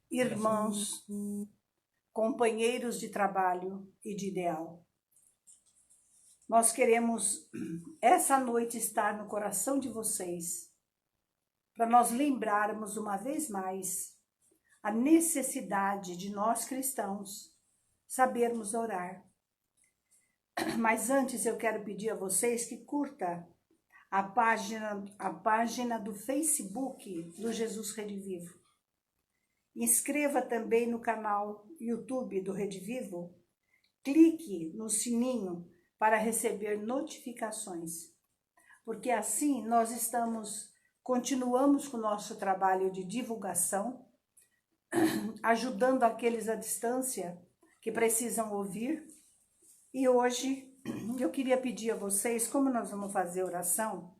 irmãos, companheiros de trabalho e de ideal. Nós queremos essa noite estar no coração de vocês, para nós lembrarmos uma vez mais a necessidade de nós cristãos sabermos orar. Mas antes eu quero pedir a vocês que curta a página do Facebook do Jesus Rede Vivo. Inscreva também no canal YouTube do Rede Vivo. Clique no sininho para receber notificações, porque assim nós continuamos com o nosso trabalho de divulgação, ajudando aqueles à distância que precisam ouvir. E hoje eu queria pedir a vocês, como nós vamos fazer oração,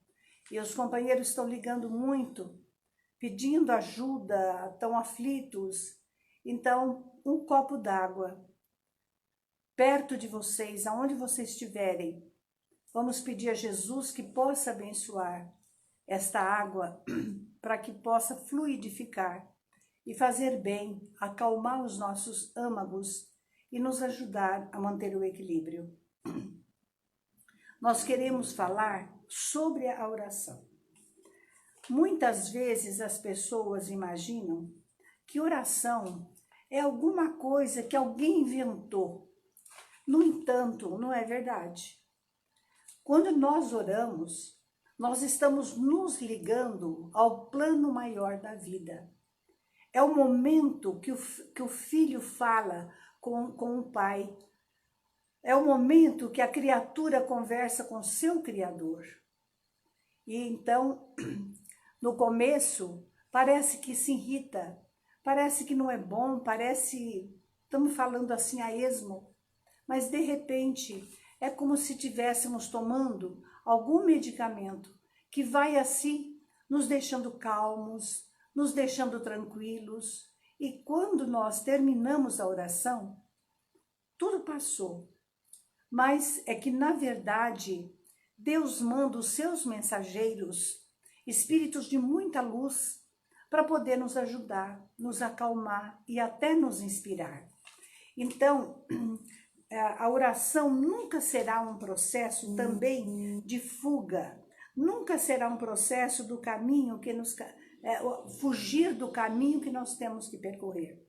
e os companheiros estão ligando muito, pedindo ajuda, estão aflitos. Então, um copo d'água perto de vocês, aonde vocês estiverem. Vamos pedir a Jesus que possa abençoar esta água para que possa fluidificar e fazer bem, acalmar os nossos âmagos e nos ajudar a manter o equilíbrio. Nós queremos falar sobre a oração. Muitas vezes as pessoas imaginam que oração é alguma coisa que alguém inventou. No entanto, não é verdade. Quando nós oramos, nós estamos nos ligando ao plano maior da vida. É o momento que o filho fala com o pai. É o momento que a criatura conversa com seu Criador. E então, no começo, parece que se irrita, parece que não é bom, estamos falando assim a esmo, mas de repente é como se estivéssemos tomando algum medicamento que vai assim nos deixando calmos, nos deixando tranquilos. E quando nós terminamos a oração, tudo passou. Mas é que, na verdade, Deus manda os seus mensageiros, espíritos de muita luz, para poder nos ajudar, nos acalmar e até nos inspirar. Então, a oração nunca será um processo também de fuga, nunca será um processo do caminho que fugir do caminho que nós temos que percorrer.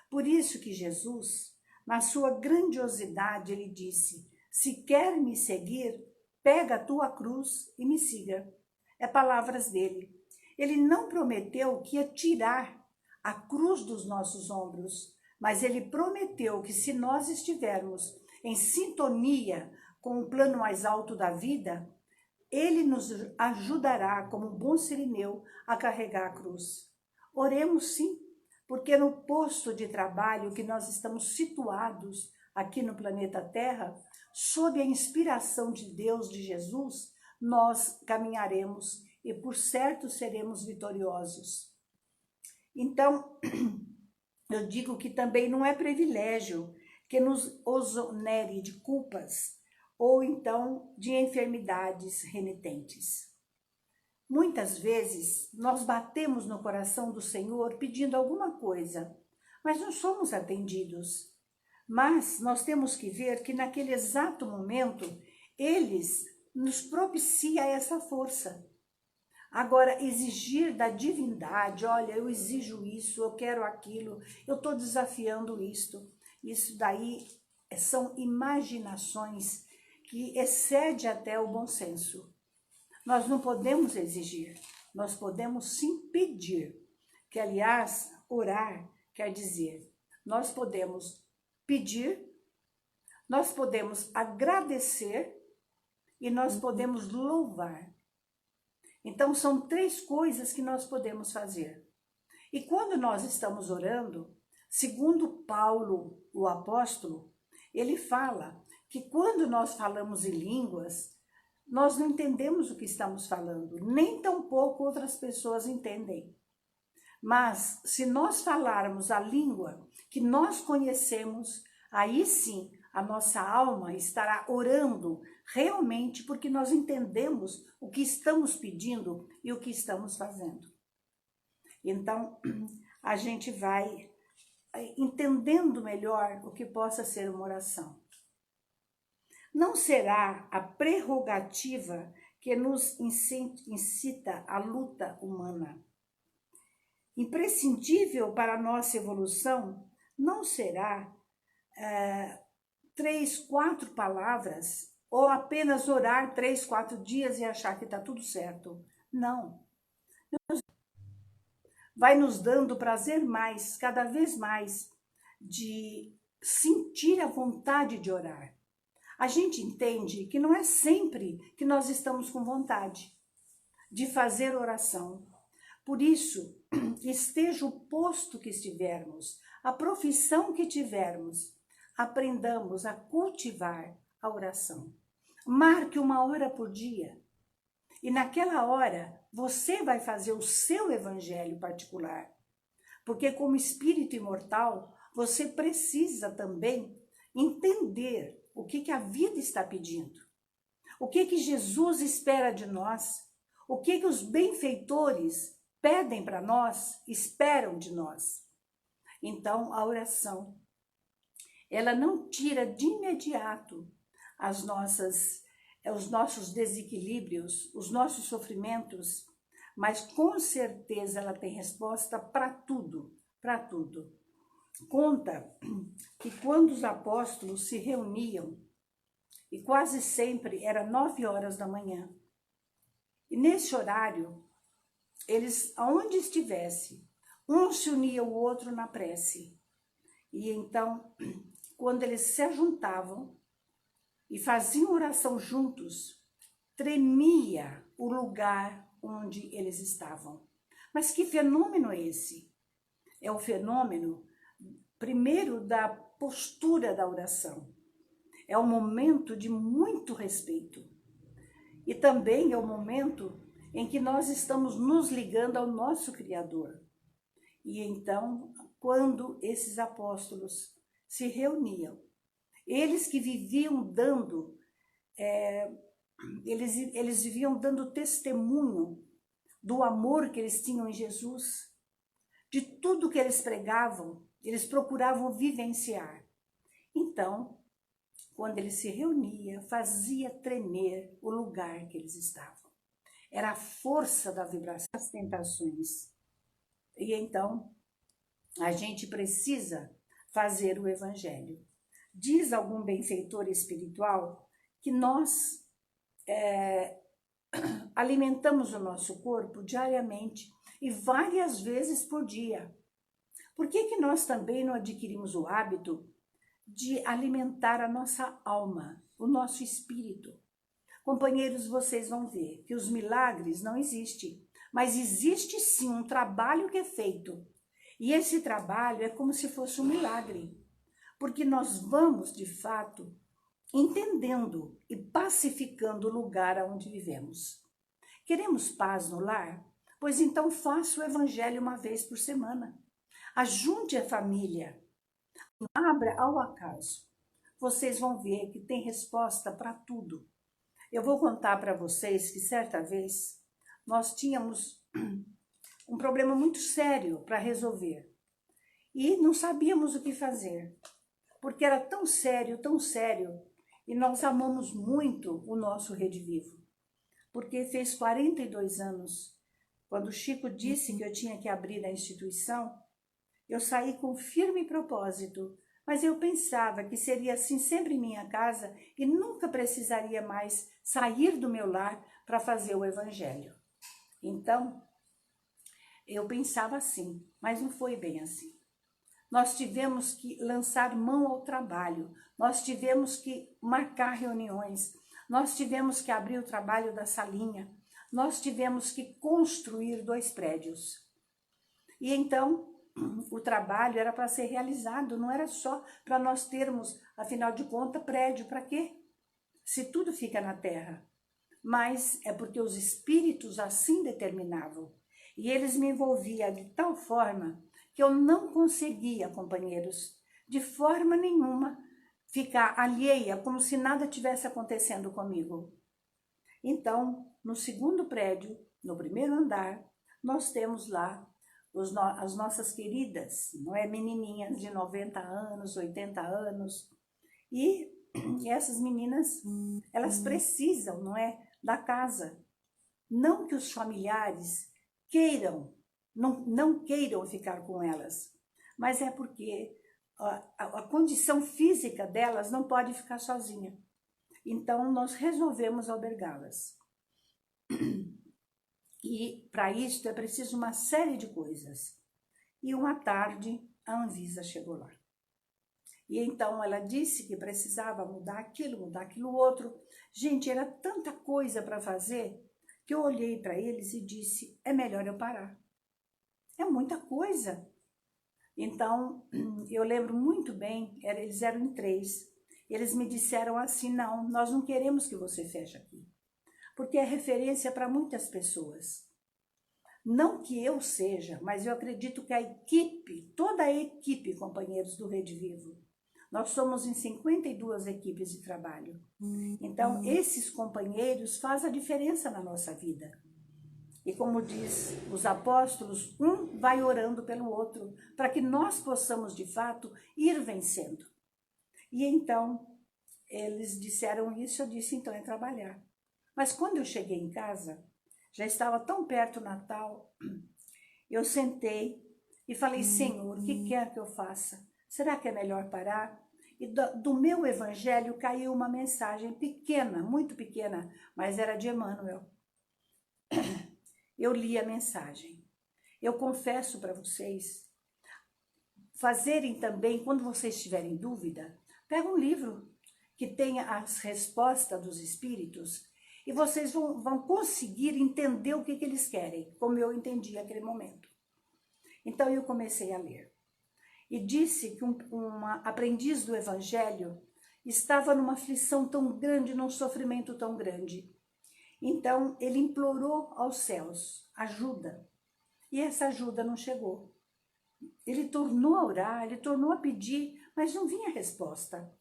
Por isso que Jesus, na sua grandiosidade, ele disse: se quer me seguir, pega a tua cruz e me siga. É palavras dele. Ele não prometeu que ia tirar a cruz dos nossos ombros, mas ele prometeu que se nós estivermos em sintonia com o plano mais alto da vida, ele nos ajudará, como um bom sirineu, a carregar a cruz. Oremos sim, porque no posto de trabalho que nós estamos situados aqui no planeta Terra, sob a inspiração de Deus, de Jesus, nós caminharemos e por certo seremos vitoriosos. Então, eu digo que também não é privilégio que nos exonere de culpas ou então de enfermidades renitentes. Muitas vezes nós batemos no coração do Senhor pedindo alguma coisa, mas não somos atendidos. Mas nós temos que ver que naquele exato momento, eles nos propicia essa força. Agora, exigir da divindade, olha, eu exijo isso, eu quero aquilo, eu estou desafiando isto. Isso daí são imaginações que excedem até o bom senso. Nós não podemos exigir, nós podemos sim pedir. Que, aliás, orar quer dizer, nós podemos pedir, nós podemos agradecer e nós podemos louvar. Então, são três coisas que nós podemos fazer. E quando nós estamos orando, segundo Paulo, o apóstolo, ele fala que quando nós falamos em línguas, nós não entendemos o que estamos falando, nem tampouco outras pessoas entendem. Mas, se nós falarmos a língua que nós conhecemos, aí sim a nossa alma estará orando realmente porque nós entendemos o que estamos pedindo e o que estamos fazendo. Então, a gente vai entendendo melhor o que possa ser uma oração. Não será a prerrogativa que nos incita à luta humana. Imprescindível para a nossa evolução não será 3, 4 palavras ou apenas orar 3, 4 dias e achar que está tudo certo. Não. Vai nos dando prazer mais, cada vez mais, de sentir a vontade de orar. A gente entende que não é sempre que nós estamos com vontade de fazer oração. Por isso, esteja o posto que estivermos, a profissão que tivermos, aprendamos a cultivar a oração. Marque 1 hora por dia. E naquela hora, você vai fazer o seu evangelho particular. Porque como espírito imortal, você precisa também entender o que a vida está pedindo. O que Jesus espera de nós. O que os benfeitores pedem para nós, esperam de nós. Então, a oração, ela não tira de imediato os nossos desequilíbrios, os nossos sofrimentos, mas com certeza ela tem resposta para tudo, para tudo. Conta que quando os apóstolos se reuniam, e quase sempre era 9 horas da manhã, e nesse horário, eles, aonde estivesse, um se unia ao outro na prece. E então, quando eles se ajuntavam e faziam oração juntos, tremia o lugar onde eles estavam. Mas que fenômeno é esse? É o fenômeno, primeiro, da postura da oração. É um momento de muito respeito. E também é o momento em que nós estamos nos ligando ao nosso Criador. E então, quando esses apóstolos se reuniam, eles que viviam dando, eles viviam dando testemunho do amor que eles tinham em Jesus, de tudo que eles pregavam, eles procuravam vivenciar. Então, quando eles se reuniam, fazia tremer o lugar que eles estavam. Era a força da vibração das tentações. E então, a gente precisa fazer o evangelho. Diz algum benfeitor espiritual que nós alimentamos o nosso corpo diariamente e várias vezes por dia. Por que nós também não adquirimos o hábito de alimentar a nossa alma, o nosso espírito? Companheiros, vocês vão ver que os milagres não existem, mas existe sim um trabalho que é feito. E esse trabalho é como se fosse um milagre, porque nós vamos, de fato, entendendo e pacificando o lugar onde vivemos. Queremos paz no lar? Pois então faça o evangelho 1 vez por semana. Ajunte a família. Abra ao acaso. Vocês vão ver que tem resposta para tudo. Eu vou contar para vocês que certa vez nós tínhamos um problema muito sério para resolver e não sabíamos o que fazer, porque era tão sério, e nós amamos muito o nosso Rede Vivo, porque fez 42 anos, quando o Chico disse que eu tinha que abrir a instituição, eu saí com firme propósito, mas eu pensava que seria assim sempre em minha casa e nunca precisaria mais sair do meu lar para fazer o evangelho. Então, eu pensava assim, mas não foi bem assim. Nós tivemos que lançar mão ao trabalho, nós tivemos que marcar reuniões, nós tivemos que abrir o trabalho da salinha, nós tivemos que construir 2 prédios. E então, o trabalho era para ser realizado, não era só para nós termos, afinal de contas, prédio para quê? Se tudo fica na terra. Mas é porque os espíritos assim determinavam. E eles me envolviam de tal forma que eu não conseguia, companheiros, de forma nenhuma, ficar alheia, como se nada tivesse acontecendo comigo. Então, no 2º prédio, no 1º andar, nós temos lá as nossas queridas, não é, menininhas de 90 anos, 80 anos. E essas meninas, elas precisam, não é, da casa. Não que os familiares queiram, não queiram ficar com elas, mas é porque a condição física delas não pode ficar sozinha. Então, nós resolvemos albergá-las. E para isso é preciso uma série de coisas. E uma tarde, a Anvisa chegou lá. E então ela disse que precisava mudar aquilo outro. Gente, era tanta coisa para fazer que eu olhei para eles e disse, é melhor eu parar. É muita coisa. Então, eu lembro muito bem, eles eram em 3. Eles me disseram assim, não, nós não queremos que você feche aqui. Porque é referência para muitas pessoas. Não que eu seja, mas eu acredito que a equipe, toda a equipe, companheiros do Rede Vivo, nós somos em 52 equipes de trabalho. Então, esses companheiros fazem a diferença na nossa vida. E como diz os apóstolos, um vai orando pelo outro, para que nós possamos, de fato, ir vencendo. E então, eles disseram isso, eu disse, então é trabalhar. Mas quando eu cheguei em casa, já estava tão perto o Natal, eu sentei e falei, Senhor, o que quer que eu faça? Será que é melhor parar? E do meu evangelho caiu uma mensagem pequena, muito pequena, mas era de Emmanuel. Eu li a mensagem. Eu confesso para vocês, fazerem também, quando vocês tiverem dúvida, pega um livro que tenha as respostas dos espíritos e vocês vão conseguir entender o que eles querem, como eu entendi naquele momento. Então eu comecei a ler. E disse que uma aprendiz do Evangelho estava numa aflição tão grande, num sofrimento tão grande. Então ele implorou aos céus ajuda. E essa ajuda não chegou. Ele tornou a orar, ele tornou a pedir, mas não vinha resposta.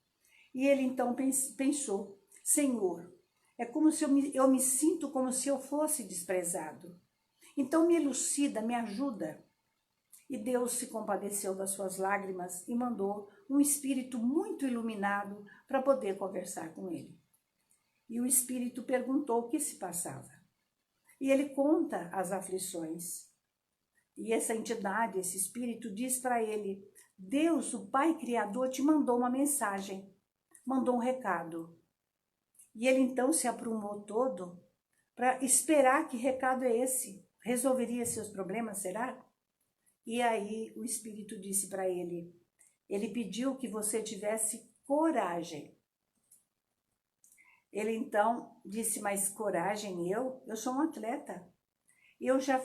E ele então pensou, Senhor, é como se eu me sinto como se eu fosse desprezado. Então me elucida, me ajuda. E Deus se compadeceu das suas lágrimas e mandou um espírito muito iluminado para poder conversar com ele. E o espírito perguntou o que se passava. E ele conta as aflições. E essa entidade, esse espírito, diz para ele, Deus, o Pai Criador, te mandou uma mensagem, mandou um recado. E ele então se aprumou todo para esperar que recado é esse. Resolveria seus problemas, será? E aí o Espírito disse para ele, ele pediu que você tivesse coragem. Ele então disse, mas coragem eu sou um atleta. Eu já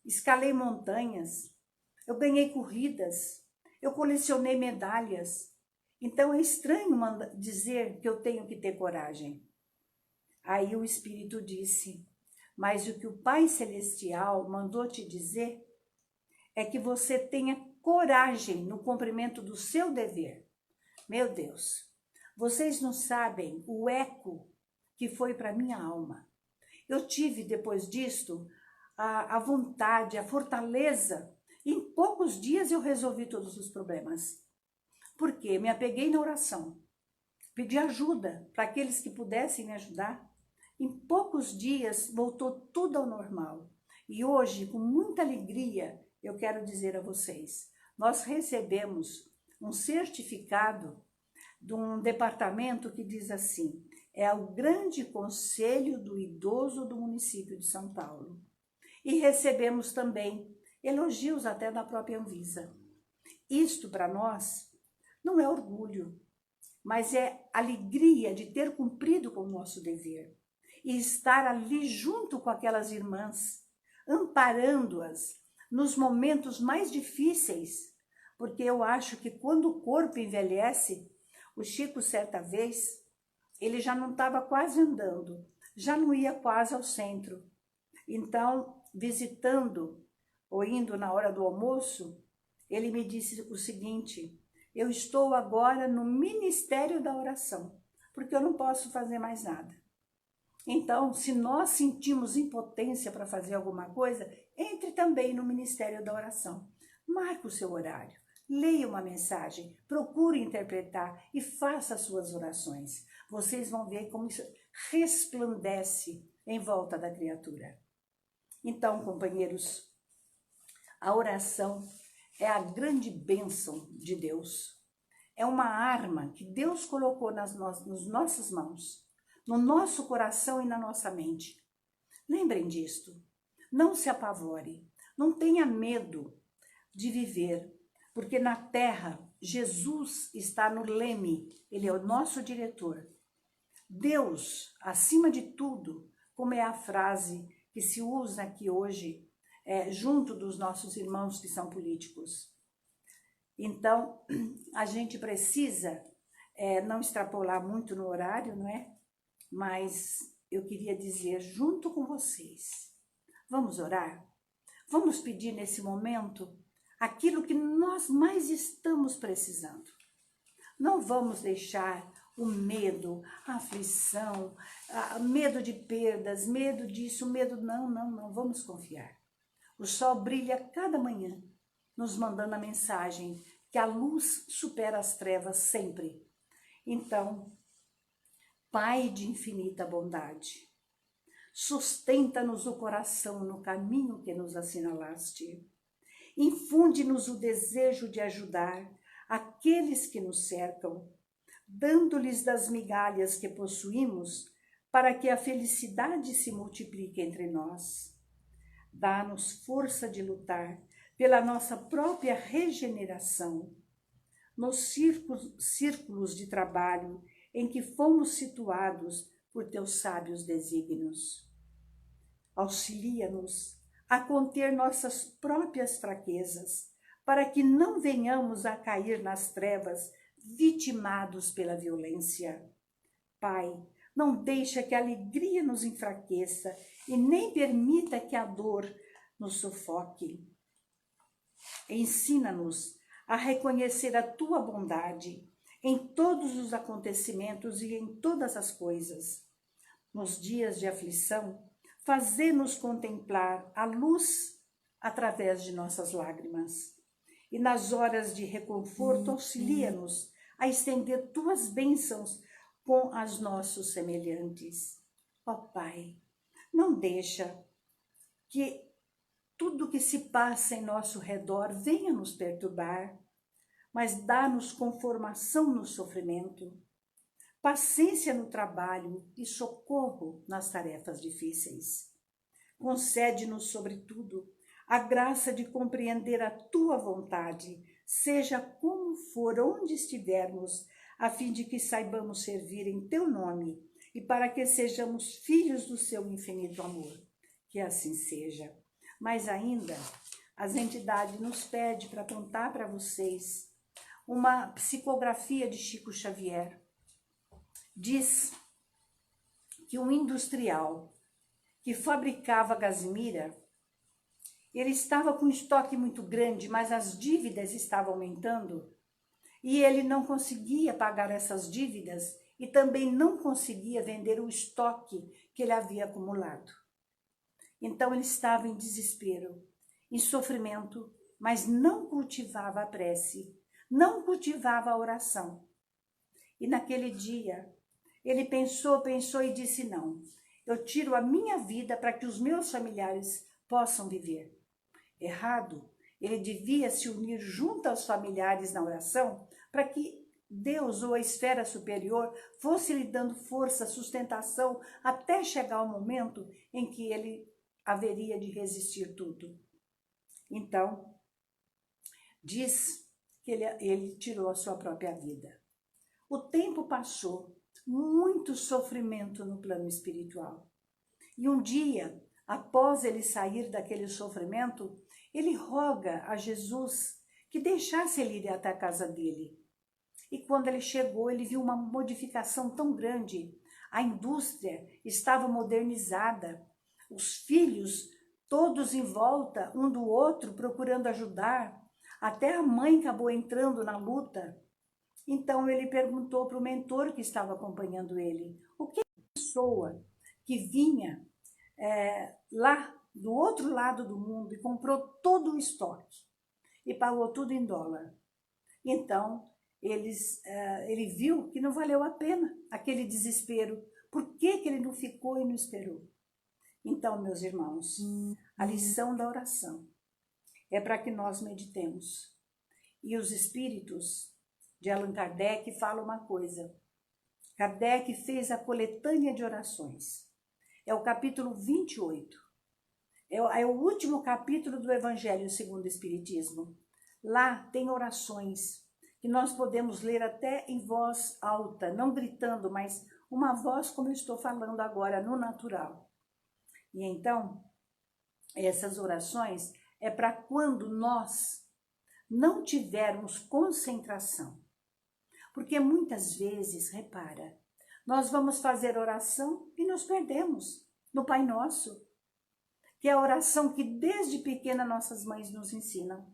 escalei montanhas, eu ganhei corridas, eu colecionei medalhas. Então é estranho dizer que eu tenho que ter coragem. Aí o Espírito disse, mas o que o Pai Celestial mandou te dizer é que você tenha coragem no cumprimento do seu dever. Meu Deus, vocês não sabem o eco que foi para minha alma. Eu tive, depois disto, a vontade, a fortaleza. Em poucos dias eu resolvi todos os problemas. Porque me apeguei na oração. Pedi ajuda para aqueles que pudessem me ajudar. Em poucos dias voltou tudo ao normal. E hoje, com muita alegria, eu quero dizer a vocês, nós recebemos um certificado de um departamento que diz assim, é o Grande Conselho do Idoso do município de São Paulo. E recebemos também elogios até da própria Anvisa. Isto para nós não é orgulho, mas é alegria de ter cumprido com o nosso dever e estar ali junto com aquelas irmãs, amparando-as nos momentos mais difíceis, porque eu acho que quando o corpo envelhece, o Chico certa vez, ele já não estava quase andando, já não ia quase ao centro. Então, visitando ou indo na hora do almoço, ele me disse o seguinte, eu estou agora no ministério da oração, porque eu não posso fazer mais nada. Então, se nós sentimos impotência para fazer alguma coisa, entre também no Ministério da Oração. Marque o seu horário, leia uma mensagem, procure interpretar e faça as suas orações. Vocês vão ver como isso resplandece em volta da criatura. Então, companheiros, a oração é a grande bênção de Deus. É uma arma que Deus colocou nas nossas mãos, no nosso coração e na nossa mente. Lembrem disto. Não se apavore. Não tenha medo de viver, porque na terra Jesus está no leme. Ele é o nosso diretor. Deus, acima de tudo, como é a frase que se usa aqui hoje, junto dos nossos irmãos que são políticos. Então, a gente precisa não extrapolar muito no horário, não é? Mas eu queria dizer, junto com vocês, vamos orar? Vamos pedir nesse momento aquilo que nós mais estamos precisando. Não vamos deixar o medo, a aflição, medo de perdas, medo disso, medo... Não, vamos confiar. O sol brilha cada manhã, nos mandando a mensagem que a luz supera as trevas sempre. Então, Pai de infinita bondade, sustenta-nos o coração no caminho que nos assinalaste. Infunde-nos o desejo de ajudar aqueles que nos cercam, dando-lhes das migalhas que possuímos, para que a felicidade se multiplique entre nós. Dá-nos força de lutar pela nossa própria regeneração, nos círculos de trabalho em que fomos situados por teus sábios desígnios. Auxilia-nos a conter nossas próprias fraquezas, para que não venhamos a cair nas trevas, vitimados pela violência. Pai, não deixa que a alegria nos enfraqueça e nem permita que a dor nos sufoque. Ensina-nos a reconhecer a tua bondade em todos os acontecimentos e em todas as coisas. Nos dias de aflição, fazê-nos contemplar a luz através de nossas lágrimas. E nas horas de reconforto, auxilia-nos a estender tuas bênçãos com as nossos semelhantes. Ó Pai, não deixa que tudo que se passa em nosso redor venha nos perturbar, mas dá-nos conformação no sofrimento, paciência no trabalho e socorro nas tarefas difíceis. Concede-nos, sobretudo, a graça de compreender a tua vontade, seja como for, onde estivermos, a fim de que saibamos servir em teu nome e para que sejamos filhos do seu infinito amor. Que assim seja. Mas ainda, as entidades nos pedem para contar para vocês uma psicografia de Chico Xavier. Diz que um industrial que fabricava gasimira, ele estava com um estoque muito grande, mas as dívidas estavam aumentando e ele não conseguia pagar essas dívidas e também não conseguia vender o estoque que ele havia acumulado. Então ele estava em desespero, em sofrimento, mas não cultivava a prece, não cultivava a oração. E naquele dia, ele pensou e disse, não, eu tiro a minha vida para que os meus familiares possam viver. Errado, ele devia se unir junto aos familiares na oração para que Deus ou a esfera superior fosse lhe dando força, sustentação, até chegar o momento em que ele haveria de resistir tudo. Então, diz que ele tirou a sua própria vida. O tempo passou, muito sofrimento no plano espiritual. E um dia, após ele sair daquele sofrimento, ele roga a Jesus que deixasse ele ir até a casa dele. E quando ele chegou, ele viu uma modificação tão grande. A indústria estava modernizada, os filhos todos em volta, um do outro, procurando ajudar. Até a mãe acabou entrando na luta. Então ele perguntou para o mentor que estava acompanhando ele, o que a pessoa que vinha lá do outro lado do mundo e comprou todo o estoque e pagou tudo em dólar. Então, ele viu que não valeu a pena aquele desespero. Por que ele não ficou e não esperou? Então, meus irmãos, a lição da oração é para que nós meditemos. E os espíritos de Allan Kardec falam uma coisa. Kardec fez a coletânea de orações. É o capítulo 28. É o último capítulo do Evangelho segundo o Espiritismo. Lá tem orações que nós podemos ler até em voz alta, não gritando, mas uma voz como eu estou falando agora, no natural. E então, essas orações é para quando nós não tivermos concentração. Porque muitas vezes, repara, nós vamos fazer oração e nos perdemos no Pai Nosso, que é a oração que desde pequena nossas mães nos ensinam.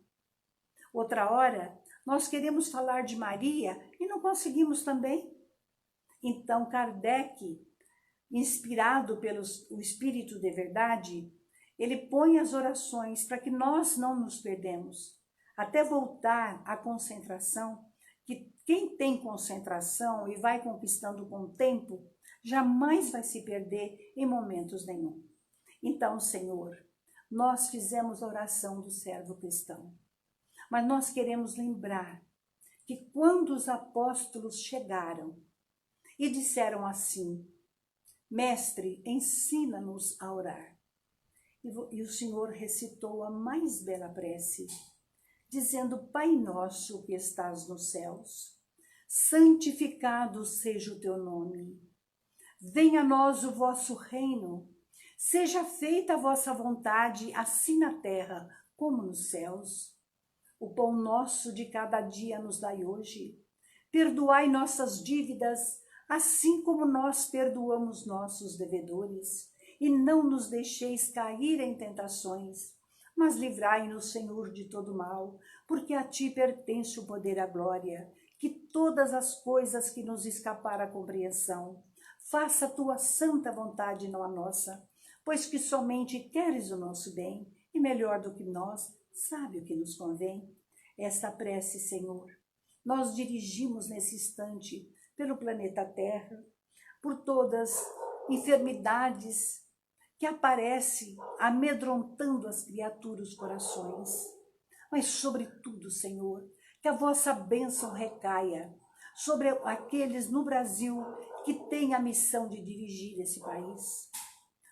Outra hora, nós queremos falar de Maria e não conseguimos também. Então, Kardec, inspirado pelo Espírito de Verdade, ele põe as orações para que nós não nos perdemos, até voltar à concentração, que quem tem concentração e vai conquistando com o tempo, jamais vai se perder em momentos nenhum. Então, Senhor, nós fizemos a oração do servo cristão, mas nós queremos lembrar que quando os apóstolos chegaram e disseram assim: Mestre, ensina-nos a orar. E o Senhor recitou a mais bela prece, dizendo: Pai nosso que estás nos céus, santificado seja o teu nome. Venha a nós o vosso reino. Seja feita a vossa vontade, assim na terra como nos céus. O pão nosso de cada dia nos dai hoje. Perdoai nossas dívidas, assim como nós perdoamos nossos devedores. E não nos deixeis cair em tentações, mas livrai-nos, Senhor, de todo mal, porque a ti pertence o poder e a glória, que todas as coisas que nos escaparam à compreensão, faça a tua santa vontade, não a nossa, pois que somente queres o nosso bem, e melhor do que nós, sabe o que nos convém. Esta prece, Senhor, nós dirigimos nesse instante pelo planeta Terra, por todas enfermidades que aparecem amedrontando as criaturas, os corações. Mas, sobretudo, Senhor, que a vossa bênção recaia sobre aqueles no Brasil que têm a missão de dirigir esse país.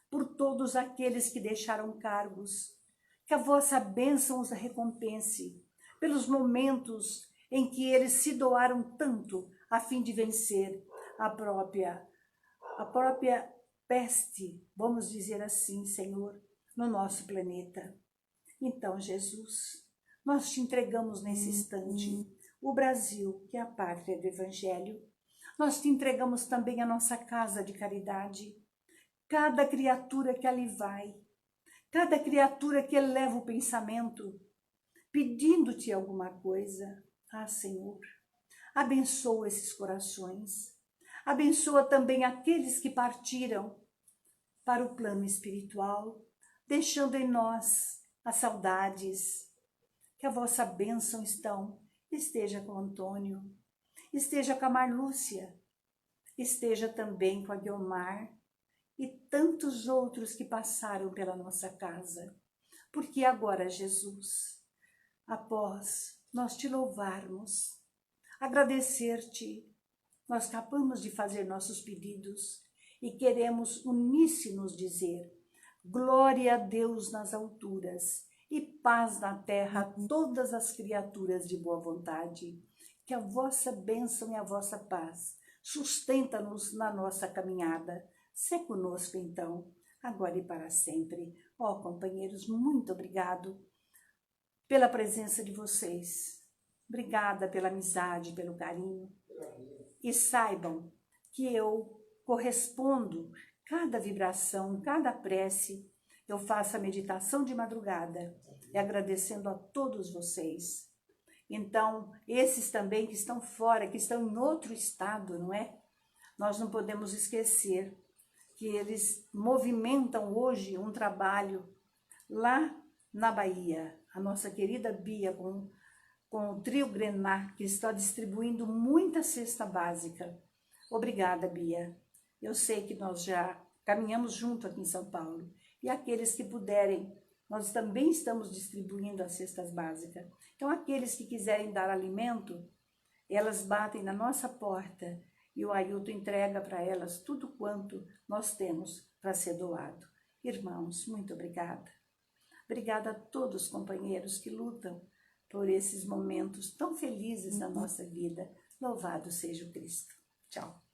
Por todos aqueles que deixaram cargos, que a vossa bênção os recompense pelos momentos em que eles se doaram tanto a fim de vencer a própria peste, vamos dizer assim, Senhor, no nosso planeta. Então, Jesus, nós te entregamos nesse instante o Brasil, que é a pátria do Evangelho. Nós te entregamos também a nossa casa de caridade, cada criatura que ali vai, cada criatura que eleva o pensamento, pedindo-te alguma coisa. Ah, Senhor, abençoa esses corações, abençoa também aqueles que partiram para o plano espiritual, deixando em nós as saudades. Que a vossa bênção esteja com Antônio, esteja com a Marlúcia, esteja também com a Guiomar e tantos outros que passaram pela nossa casa. Porque agora, Jesus, após nós te louvarmos, agradecer-te, nós acabamos de fazer nossos pedidos e queremos uníssonos dizer: glória a Deus nas alturas e paz na terra a todas as criaturas de boa vontade. Que a vossa bênção e a vossa paz sustenta-nos na nossa caminhada. Sê conosco então, agora e para sempre. Ó, companheiros, muito obrigado pela presença de vocês. Obrigada pela amizade, pelo carinho. E saibam que eu correspondo cada vibração, cada prece. Eu faço a meditação de madrugada e agradecendo a todos vocês. Então, esses também que estão fora, que estão em outro estado, não é? Nós não podemos esquecer que eles movimentam hoje um trabalho lá na Bahia, a nossa querida Bia com o Trio Grenar, que está distribuindo muita cesta básica. Obrigada, Bia. Eu sei que nós já caminhamos junto aqui em São Paulo. E aqueles que puderem, nós também estamos distribuindo as cestas básicas. Então, aqueles que quiserem dar alimento, elas batem na nossa porta e o Ailton entrega para elas tudo quanto nós temos para ser doado. Irmãos, muito obrigada. Obrigada a todos os companheiros que lutam por esses momentos tão felizes na nossa vida. Louvado seja o Cristo. Tchau.